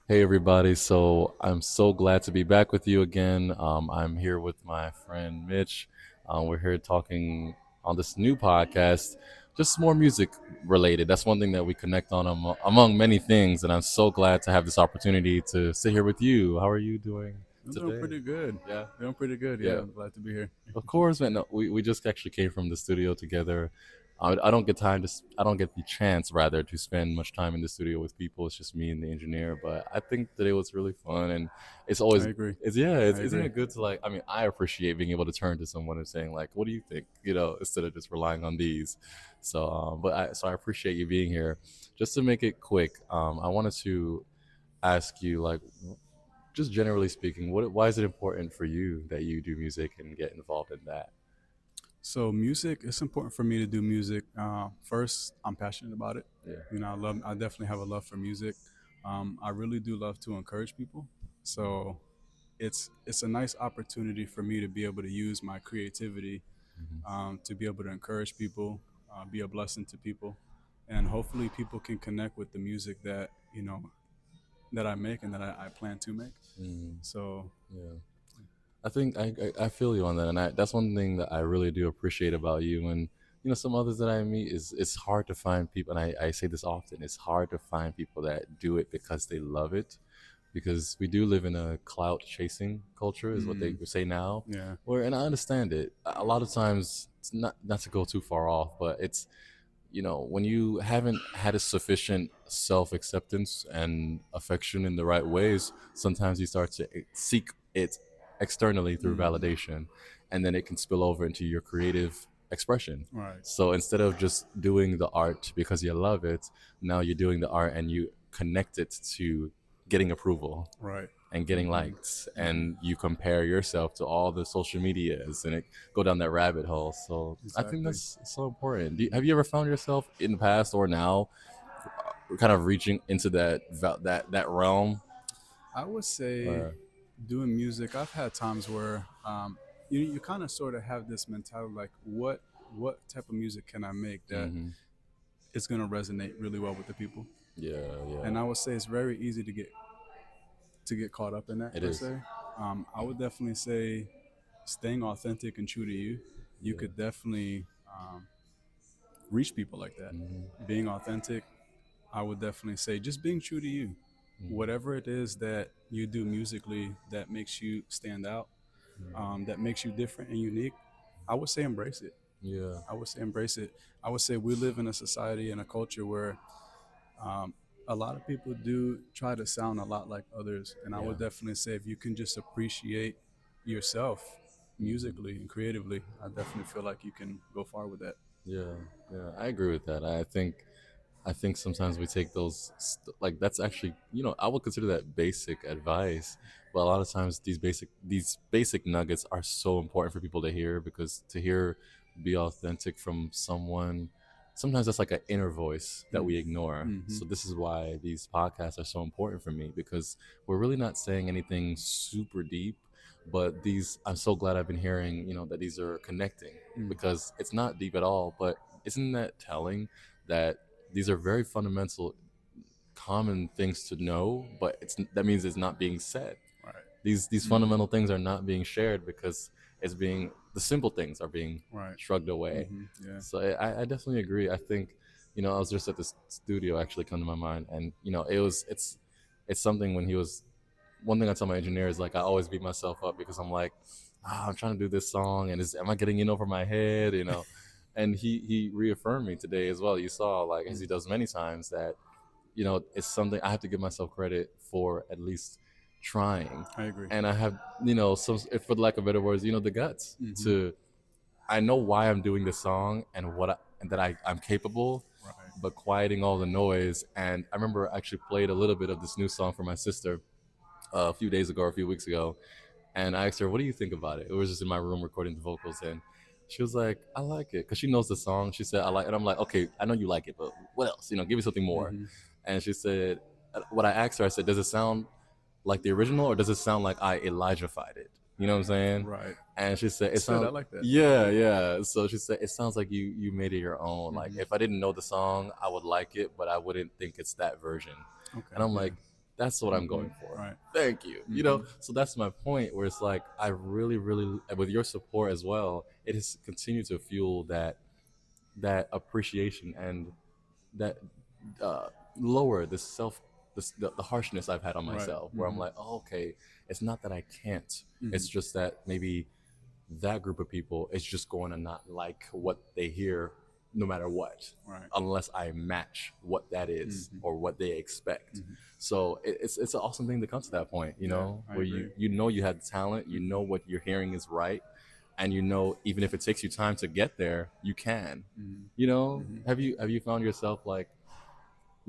Hey everybody, so I'm so glad to be back with you again. I'm here with my friend Mitch. We're here talking on this new podcast, just more music related. That's one thing that we connect on among many things, and I'm so glad to have this opportunity to sit here with you. How are you doing I'm doing today? pretty good. Yeah, Doing pretty good. Yeah, yeah. I'm glad to be here. Of course, man. No, we just actually came from the studio together. I don't get time to. I don't get the chance, rather, to spend much time in the studio with people. It's just me and the engineer. But I think today was really fun, and it's I always. agree. It's yeah. I Isn't agree. it good to like? I mean, I appreciate being able to turn to someone and saying like, "What do you think?" Instead of just relying on these. So I appreciate you being here. Just to make it quick, I wanted to ask you like, just generally speaking, why is it important for you that you do music and get involved in that? So music, it's important for me to do music. First, I'm passionate about it. Yeah. I definitely have a love for music. I really do love to encourage people. So it's a nice opportunity for me to be able to use my creativity Mhm. to be able to encourage people, be a blessing to people, and hopefully people can connect with the music that that I make and that I plan to make. Mm, So yeah. I think I feel you on that, and that's one thing that I really do appreciate about you. And some others that I meet is it's hard to find people, and I say this often. It's hard to find people that do it because they love it, because we do live in a clout chasing culture, is what they mm, say now. yeah. Where, and I understand it. A lot of times, it's not to go too far off, but it's when you haven't had a sufficient self acceptance and affection in the right ways, sometimes you start to seek it externally through Hmm. validation, and then it can spill over into your creative expression. Right. So instead of just doing the art because you love it, now you're doing the art and you connect it to getting approval Right. and getting Hmm. likes, Hmm. and you compare yourself to all the social medias, and it go down that rabbit hole. So I think Exactly. that's so important. Hmm. Have you ever found yourself in the past or now kind of reaching into that realm? I would say Or doing music, I've had times where you kind of sort of have this mentality like what type of music can I make that mm-hmm. is going to resonate really well with the people. Yeah, yeah, And I would say it's very easy to get caught up in that it per is. se. I would definitely say staying authentic and true to you, you Yeah. could definitely reach people like that. Mm-hmm. Being authentic, I would definitely say just being true to you. Mm-hmm. Whatever it is that you do musically that makes you stand out, that makes you different and unique, I would say embrace it. Yeah. I would say embrace it. I would say we live in a society and a culture where um, a lot of people do try to sound a lot like others. And I Yeah. would definitely say if you can just appreciate yourself musically Mm-hmm. and creatively, I definitely feel like you can go far with that. Yeah, yeah, I agree with that. I think sometimes we take like that's actually I would consider that basic advice, but a lot of times these basic nuggets are so important for people to hear, because to hear be authentic from someone, sometimes that's like an inner voice that Mm. we ignore. Hmm. So this is why these podcasts are so important for me, because we're really not saying anything super deep, but these I'm so glad I've been hearing that these are connecting, Mm. because it's not deep at all, but isn't that telling that these are very fundamental, common things to know, but that means it's not being said. Right. These Hmm. fundamental things are not being shared because the simple things are being Right. shrugged away. Hmm. Yeah. So I definitely agree. I think I was just at this studio actually come to my mind, and it's something when he was one thing I tell my engineer is like I always beat myself up because I'm like, I'm trying to do this song, and am I getting in over my head? And he reaffirmed me today as well. You saw, like, as Mm. he does many times, that it's something I have to give myself credit for, at least trying. I agree. And I have, some, if for lack of better words, the guts Hmm. to. I know why I'm doing this song and and that I'm capable, Right. but quieting all the noise. And I remember I actually played a little bit of this new song for my sister a few days ago or a few weeks ago, and I asked her, "What do you think about it?" It was just in my room recording the vocals, and she was like, "I like it," because she knows the song. She said, "I like," it. And I'm like, "Okay, I know you like it, but what else? Give me something more." Hmm. And she said, "What I asked her, I said, does it sound like the original, or does it sound like I Elijahfied it?" You know what I'm saying? Right. And she said, "It It's good. I sounds." like that. Yeah, yeah. So she said, "It sounds like you made it your own. Like Hmm. if I didn't know the song, I would like it, but I wouldn't think it's that version." Okay. And I'm Yeah. like, That's what I'm Mm-hmm. going for. Right. Thank you. Mm-hmm. So that's my point. Where it's like I really, really, with your support as well, it has continued to fuel that appreciation and that uh, lower the self the harshness I've had on Right. myself. Where I'm Mm-hmm. like, oh, okay, it's not that I can't. Mm-hmm. It's just that maybe that group of people is just going to not like what they hear no matter what, Right. unless I match what that is Mm-hmm. or what they expect. Mm-hmm. So it's an awesome thing to come to that point, Yeah, I where you agree. you know you had the talent, you Mm-hmm. know what you're hearing is right, and you know even if it takes you time to get there, you can. Mm-hmm. Mm-hmm. Have you found yourself like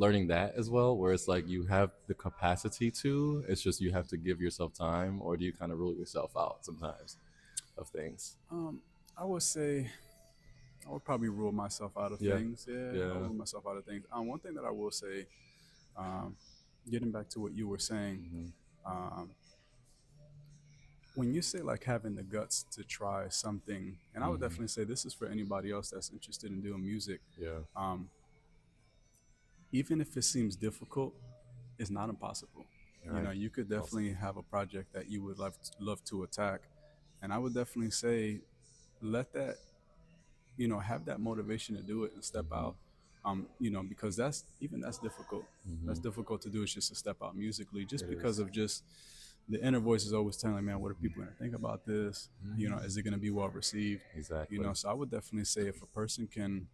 learning that as well, where it's like you have the capacity to, it's just you have to give yourself time, or do you kind of rule yourself out sometimes of things? Um, I would say I would probably rule myself out of Yeah, things. Yeah, I'll yeah. rule myself out of things. One thing that I will say, um, getting back to what you were saying, Hmm. um, when you say like having the guts to try something, and I would Hmm. definitely say this is for anybody else that's interested in doing music. Yeah. Um, Even if it seems difficult, it's not impossible. You're right. You could Well said. definitely have a project that you would love to attack, and I would definitely say let that have that motivation to do it and step Hmm. out. Because that's difficult. That's Hmm. difficult to do. It's just to step out musically, just It because is. of just the inner voice is always telling, man, what are people going to think about this? Hmm. Is it going to be well received? Exactly. So I would definitely say if a person can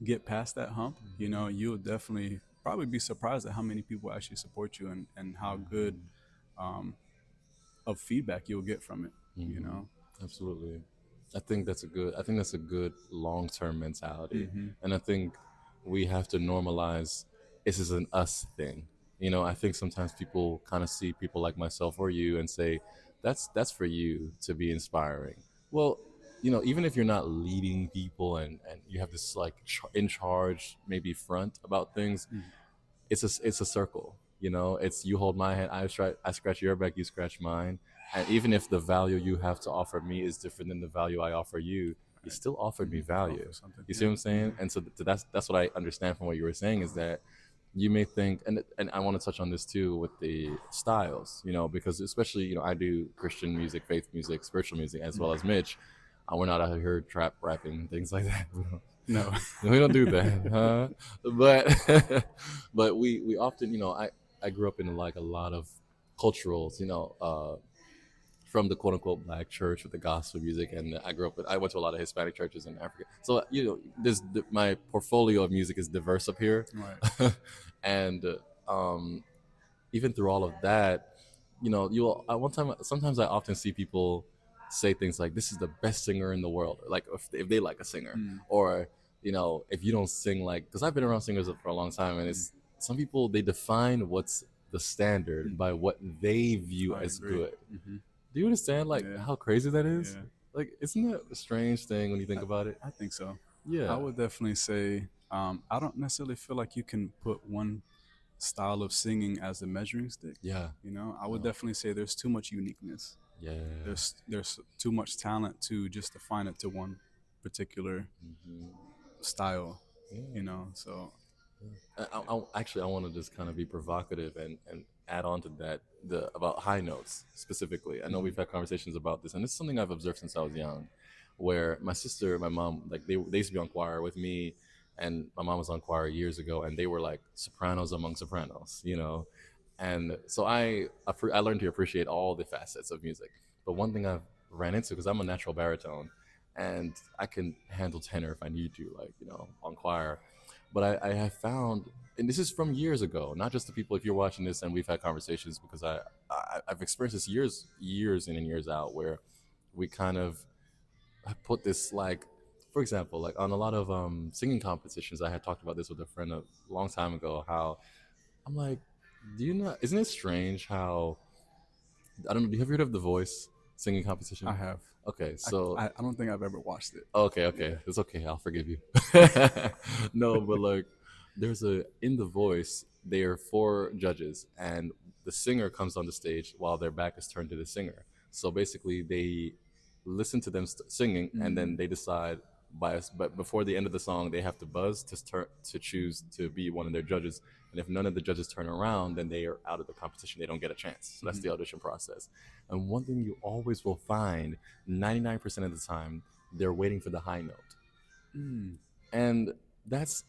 get past that hump, you'll definitely probably be surprised at how many people actually support you, and how good um, of feedback you'll get from it. You Hmm. know. Absolutely. I think that's a good long-term mentality. Mm-hmm. And I think we have to normalize this is an us thing. I think sometimes people kind of see people like myself or you and say, that's for you to be inspiring. Well, even if you're not leading people and you have this like in charge maybe front about things, Mm-hmm. it's a circle. It's you hold my hand, I scratch your back, you scratch mine, and even if the value you have to offer me is different than the value I offer you, you Right. still offered me Mm-hmm. value. Offer something. You see Yeah. what I'm saying? Mm-hmm. And so that's what I understand from what you were saying, is that you may think, and I want to touch on this too with the styles, because especially I do Christian music, faith music, spiritual music, as well as Mitch. We're not out here trap rapping things like that. No. We don't do that, huh? But but we often, I grew up in like a lot of culturals, from the quote unquote black church with the gospel music, and I went to a lot of Hispanic churches in Africa. So my portfolio of music is diverse up here, Right. and um, even through all of that, you'll I one time sometimes I often see people say things like, "This is the best singer in the world," like if they like a singer, Mm-hmm. or if you don't sing like, because I've been around singers for a long time, and it's some people, they define what's the standard by Mm-hmm. what they view I as agree. good. Mm-hmm. Do you understand like Yeah. how crazy that is? Yeah. Like, isn't that a strange thing when you think I, about it? I think so. I Yeah, would definitely say I don't necessarily feel like you can put one style of singing as a measuring stick. yeah, I would no, definitely say there's too much uniqueness. yeah. There's too much talent to just define it to one particular Hmm. style. Yeah. So Actually, I want to just kind of be provocative and add on to that, about high notes specifically. I know mhm. we've had conversations about this, and it's something I've observed since I was young, where my sister, my mom, like they used to be on choir with me, and my mom was on choir years ago, and they were like sopranos among sopranos, and so I learned to appreciate all the facets of music. But one thing I've ran into, because I'm a natural baritone, and I can handle tenor if I need to, like on choir, but I have found, and this is from years ago, not just the people. If you're watching this and we've had conversations, because I've experienced this years in and years out, where we kind of put this like, for example, like on a lot of singing competitions. I had talked about this with a friend a long time ago. How I'm like, do you know? Isn't it strange how, I don't know? Have you heard of The Voice singing I competition? have. Okay, I, so I don't think I've ever watched it. okay, Yeah. okay. It's okay. I'll forgive you. No, but like, there's in The Voice, there are four judges, and the singer comes on the stage while their back is turned to the singer. So basically, they listen to them singing, and then Mm, they decide but before the end of the song, they have to buzz to choose to be one of their judges. And if none of the judges turn around, then they are out of the competition. They don't get a chance. So that's Hmm. the audition process. And one thing you always will find, 99% of the time, they're waiting for the high note. Mm. And that's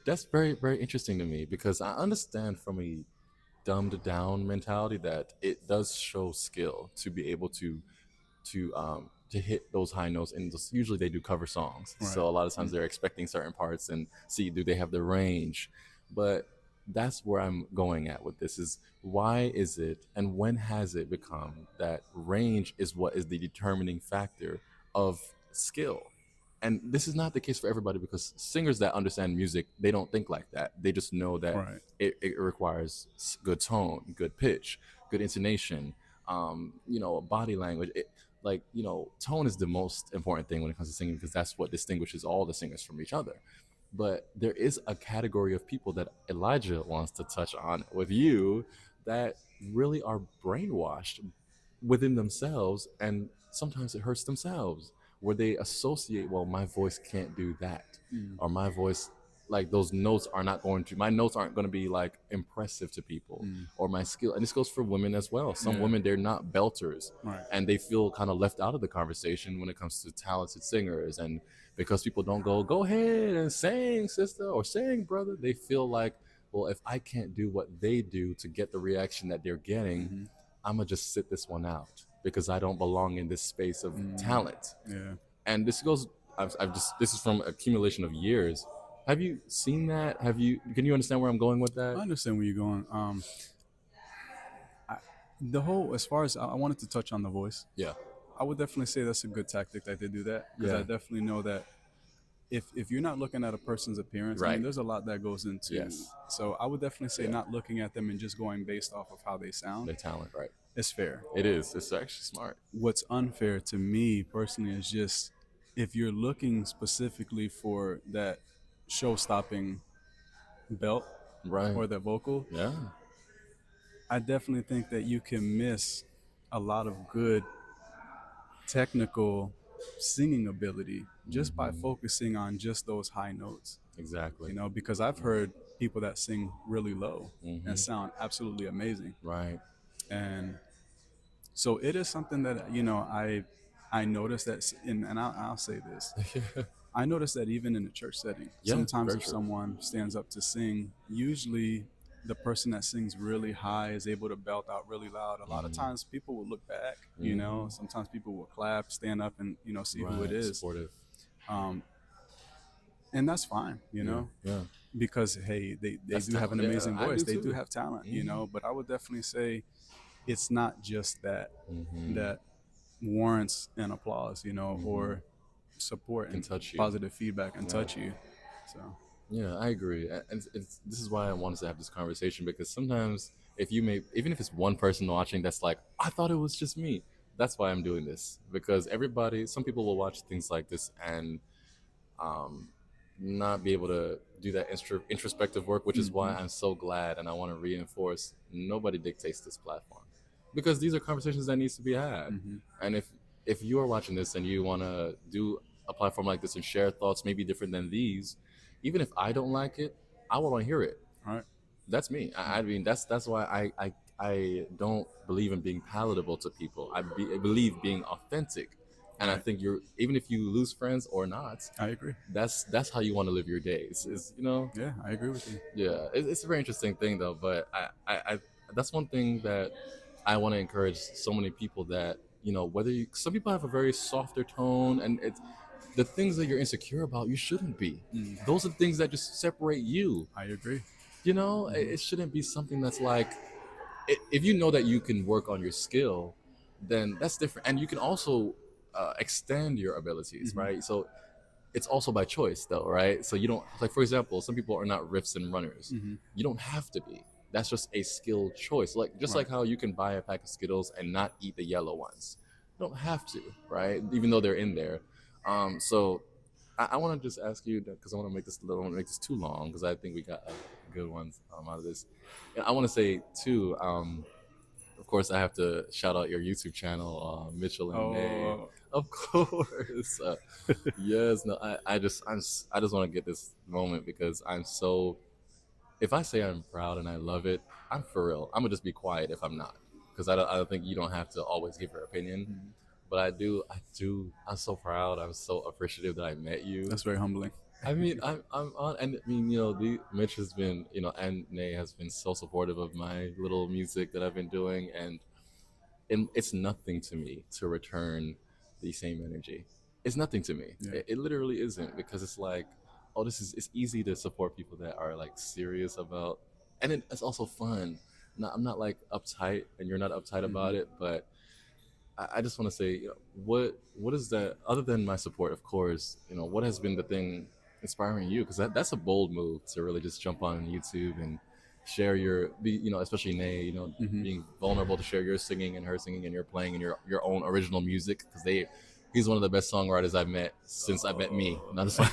that's very very interesting to me because I understand from a dumbed down mentality that it does show skill to be able to hit those high notes, and just, usually they do cover songs, Right. so a lot of times Mm. they're expecting certain parts and see do they have the range. But that's where I'm going at with this is why is it and when has it become that range is what is the determining factor of skill? And this is not the case for everybody because singers that understand music, they don't think like that. They just know that Right. it requires good tone, good pitch, good intonation, body language. Tone is the most important thing when it comes to singing because that's what distinguishes all the singers from each other. But there is a category of people that Elijah wants to touch on with you that really are brainwashed within themselves, and sometimes it hurts themselves where they associate, well, my voice can't do that, Mm. or my voice, like those notes are not going to my notes aren't going to be like impressive to people, Mm. or my skill. And this goes for women as well. Some Yeah. women, they're not belters, Right. and they feel kind of left out of the conversation when it comes to talented singers. And because people don't go ahead and sing sister or sing brother, they feel like, well, if I can't do what they do to get the reaction that they're getting, Hmm. I'm gonna just sit this one out because I don't belong in this space of Mm. talent. Yeah. And this goes, I've just, this is from accumulation of years. Have you seen that? Can you understand where I'm going with I that? understand where you're going. I, the whole, as far as I wanted to touch on the voice, Yeah. I would definitely say that's a good tactic that they do that because I Yeah. definitely know that if you're not looking at a person's appearance, I mean, Right. there's a lot that goes into. Yes. So I would definitely say Yeah. not looking at them and just going based off of how they sound The talent, right? is fair. It is. It's actually smart. What's unfair to me personally is just if you're looking specifically for that show-stopping belt Right. or that vocal, Yeah. I definitely think that you can miss a lot of good technical singing ability just by Hmm. focusing on just those high notes. Exactly. Because I've heard people that sing really low and Hmm. sound absolutely amazing. Right. And so it is something that, I noticed that, and I'll say this. I noticed that even in a church setting, Yeah. sometimes Very if true. someone stands up to sing, usually the person that sings really high is able to belt out really loud. A lot of Hmm. times people will look back, Hmm. sometimes people will clap, stand up and, see who it Right. is. Supportive. Um, and that's fine, Yeah. Yeah. because hey, they That's do have an talent. Yeah. amazing I voice. do They do too. have talent, Hmm. but I would definitely say it's not just that Hmm. that warrants an applause, Hmm. or support Can and touch you. positive feedback and Yeah. touch you. So, Yeah, I agree, and this is why I wanted to have this conversation because sometimes if you may, even if it's one person watching that's like, I thought it was just me. That's why I'm doing this because everybody, some people will watch things like this and um, not be able to do that introspective work, which is why hmm. I'm so glad and I want to reinforce nobody dictates this platform because these are conversations that needs to be had. Hmm. And if you are watching this and you want to do a platform like this and share thoughts maybe different than these, even if I don't like it, I want to hear it. All right. That's me. I mean, that's why I don't believe in being palatable to people. I believe being authentic, and I Right. think you're even if you lose friends or not, I agree. that's how you want to live your days. Is Yeah, I agree with you. yeah. It's a very interesting thing though, but I that's one thing that I want to encourage so many people that whether some people have a very softer tone, and it's the things that you're insecure about you shouldn't be. Mm, Those are the things that just separate you. I agree. It Hmm. shouldn't be something that's like if you know that you can work on your skill, then that's different, and you can also extend your abilities, Hmm. right? So it's also by choice though, right? So you don't, like, for example, some people are not riffs and runners. Hmm. You don't have to be. That's just a skill choice, like just Right. like how you can buy a pack of Skittles and not eat the yellow ones. You don't have to, right? Even though they're in there. So I want to just ask you because I want to make this I don't want to make this too long because I think we got good ones out of this. And I want to say too. Of course, I have to shout out your YouTube channel, Mitchell and May. Oh, Of course. Yes. No. I just want to get this moment because I'm so. If I say I'm proud and I love it, I'm for real. I'm gonna just be quiet if I'm not, because I don't think you don't have to always give your opinion. Mhm. But I do. I do. I'm so proud. I'm so appreciative that I met you. That's very humbling. I mean, I'm on, and I mean, Mitch has been, and Nay has been so supportive of my little music that I've been doing, and it's nothing to me to return the same energy. It's nothing to me. Yeah. It literally isn't, because it's like, oh, it's easy to support people that are like serious about, and it's also fun. I'm not like uptight, and you're not uptight Hmm. about it, but I just want to say, what is that other than my support? Of course, what has been the thing inspiring you? Because that's a bold move to really just jump on YouTube and share especially Nay, Hmm. being vulnerable to share your singing and her singing and your playing and your own original music, because he's one of the best songwriters I've met since I met me. Not just like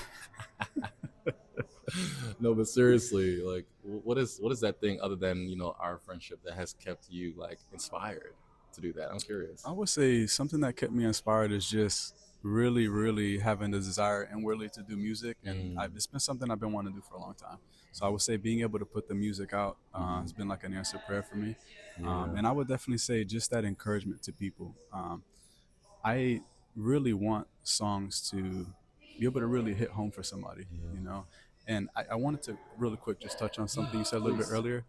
no, but seriously, like what is that thing other than our friendship that has kept you like inspired to do that? I'm curious. I would say something that kept me inspired is just really, really having the desire and really to do music, and Mm, it's been something I've been wanting to do for a long time. So I would say being able to put the music out has been like an answered prayer for me, yeah. and I would definitely say just that encouragement to people. I really want songs to be able to really hit home for somebody, Yeah. you know. And I wanted to really quick just touch on Yeah, something you said a little bit please. earlier.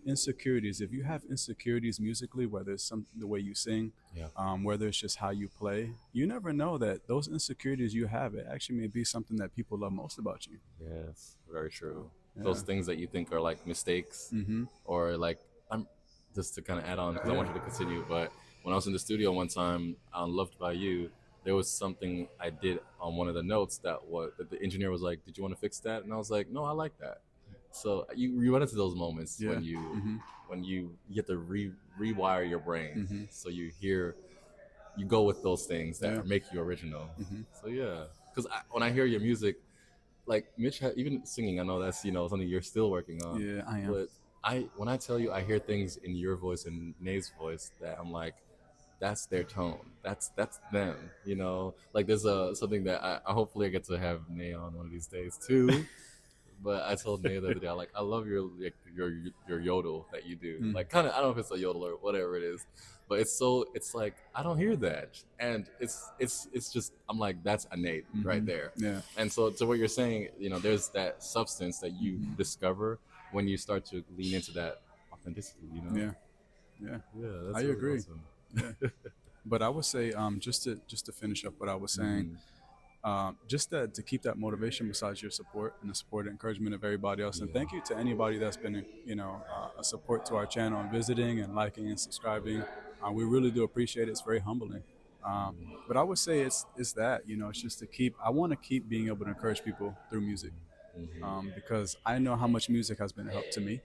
Insecurities. If you have insecurities musically, whether it's the way you sing, Yeah. whether it's just how you play, you never know that those insecurities you have, it actually may be something that people love most about you. Yes, very true. Yeah. Those things that you think are like mistakes, Mm-hmm. or like, I'm just to kind of add on because I Yeah. want you to continue. But when I was in the studio one time on "Loved by You," there was something I did on one of the notes that the engineer was like, "Did you want to fix that?" And I was like, "No, I like that." So you run into those moments Yeah. when you Mm-hmm. when you get to rewire your brain, Mm-hmm. so you go with those things Yeah. that make you original. Mm-hmm. So yeah, because when I hear your music, like Mitch, even singing, I know that's something you're still working on, Yeah, I am. but when I tell you I hear things in your voice and Nate's voice that I'm like, that's their tone. That's them. Like there's something that I hopefully I get to have Nate on one of these days too. But I told Nate the other day, I love your yodel that you do. Mm. Like kind of, I don't know if it's a yodel or whatever it is, but it's like I don't hear that, and it's just I'm like that's a Nate right Mm-hmm. there. Yeah. And so to what you're saying, there's that substance that you Mm-hmm. discover when you start to lean into that authenticity. Yeah. Yeah. Yeah, I that's really agree. awesome. Yeah. But I would say, just to finish up what I was saying, Mm, just that to keep that motivation besides your support and the support and encouragement of everybody else. And thank yeah, you to anybody that's been, a support to our channel and visiting and liking and subscribing. We really do appreciate it. It's very humbling. But I would say it's that, it's just to keep. I want to keep being able to encourage people through music, because I know how much music has been a help to me.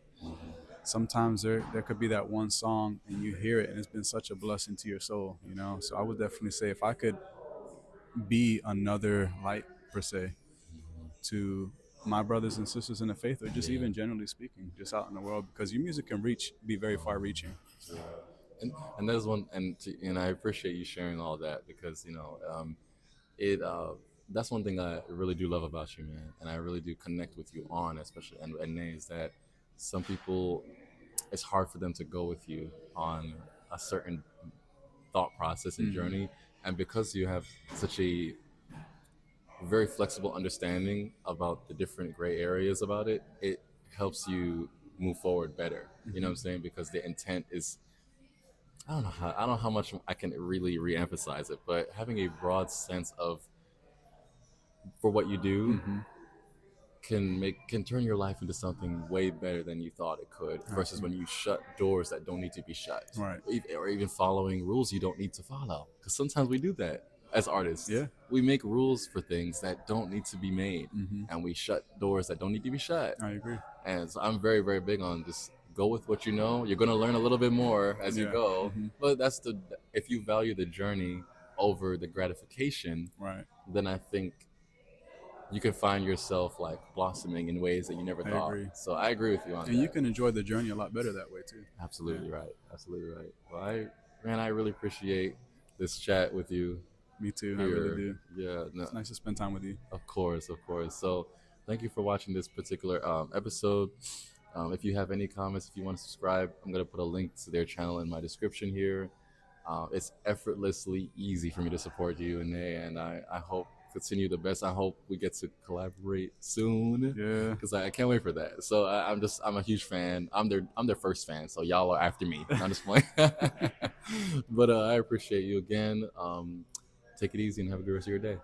Sometimes there could be that one song and you hear it and it's been such a blessing to your soul. So I would definitely say if I could be another light per se to my brothers and sisters in the faith, or just yeah. even generally speaking, just out in the world, because your music can be very far reaching. Yeah. And there's one, and I appreciate you sharing all that, because it that's one thing I really do love about you, man, and I really do connect with you on, especially and Nay, is that some people, it's hard for them to go with you on a certain thought process and Hmm. journey, and because you have such a very flexible understanding about the different gray areas about it, it helps you move forward better. You know what Hmm. I'm saying? Because the intent is, I don't know how much I can really re-emphasize it, but having a broad sense of for what you do Hmm. can turn your life into something way better than you thought it could, I versus agree. when you shut doors that don't need to be shut, Right. or even following rules you don't need to follow, because sometimes we do that as artists. Yeah. We make rules for things that don't need to be made, Hmm. and we shut doors that don't need to be shut. I agree. And so I'm very, very big on just go with what you know. You're going to learn a little bit more as you Yeah. go, Hmm. but if you value the journey over the gratification, Right. then I think you can find yourself like blossoming in ways that you never I thought. agree. So I agree with you on And you that. can enjoy the journey a lot better that way too. Yeah. Absolutely right. Absolutely right. Well, man, I really appreciate this chat with you. Me too. I really here. do. Yeah, no, It's nice to spend time with you. of course, of course. So, thank you for watching this particular episode. If you have any comments, if you want to subscribe, I'm gonna put a link to their channel in my description here. It's effortlessly easy for me to support you, and I hope continue the best. I hope we get to collaborate soon Yeah. because I can't wait for that. So I'm a huge fan. I'm their first fan. So y'all are after me. Not just playing. But I appreciate you again. Take it easy and have a good rest of your day.